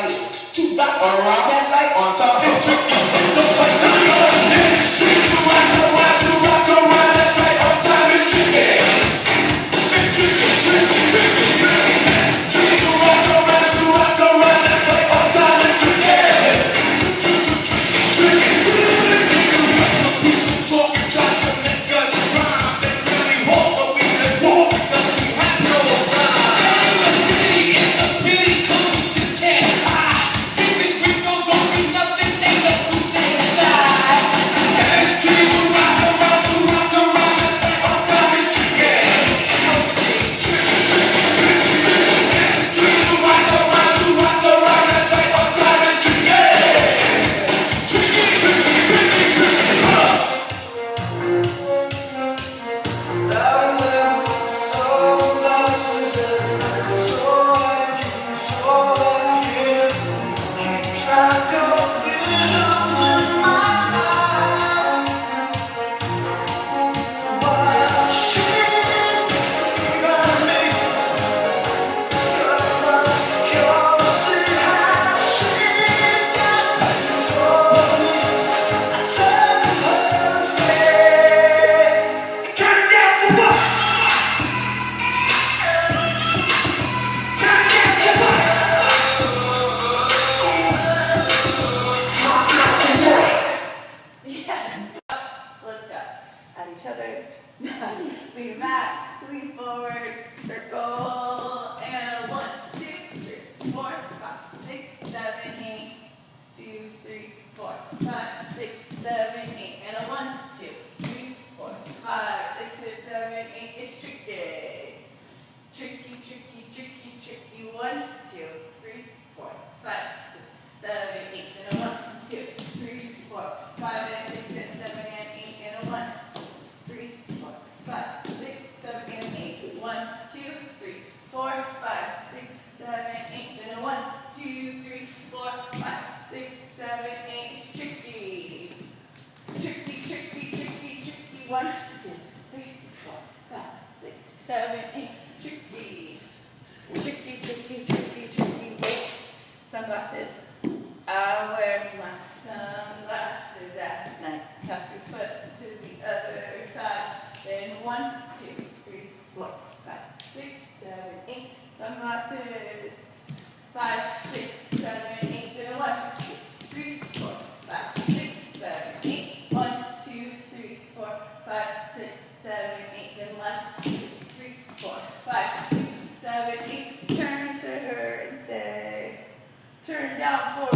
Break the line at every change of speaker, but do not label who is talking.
excited to rock around. That's right, on top and tricky. It's the place to go. It's tricky to rock around, to rock around. That's right, on time is tricky. It's tricky, tricky, tricky, tricky. It's tricky to rock around, to rock around. That's right, on time is tricky. Tricky, tricky. People talking, try to make us rhyme. They really hope, but we just won't because we have no time. Lean back, lean forward, circle, and 1, 2, 3, 4, 5, 6, 7, 8, 2, 3, 4, 5, 6, 7, 8, and a 1, 2, 3, 4, 5, 6, 7, 8. It's tricky. Tricky, tricky, tricky, tricky. 1, 2, 3, 4, 5, 6, 7, 8, and a 1, 2, 3, 4, 5, and 6, and 7, and 8, and a 1, 3, 4, 5, 6, 7, and 8. 1, 2, 3, 4, 5, 6, 7, 8, and a 1, 2, 3, 4, 5, 6, 7, 8. It's tricky. Tricky, tricky, tricky, tricky. 1, 2, 3, 4, 5, 6, 7, 8. Tricky. Tricky, tricky, tricky, tricky. Wait. Sunglasses. I wear my sunglasses at night. Tuck your foot to the other side. Then 1, 2, 3, 4, 5, 6, 7, 8. Sunglasses. 5, 6, 7, 8. Then 1, 2, 3, 4, 5, 6, 7, 8. 1, 2, 3, 4, 5, 6, 7, 8. Then left. 2, 3, 4, 5, 6, 7, 8. Turn to her and say, turn down for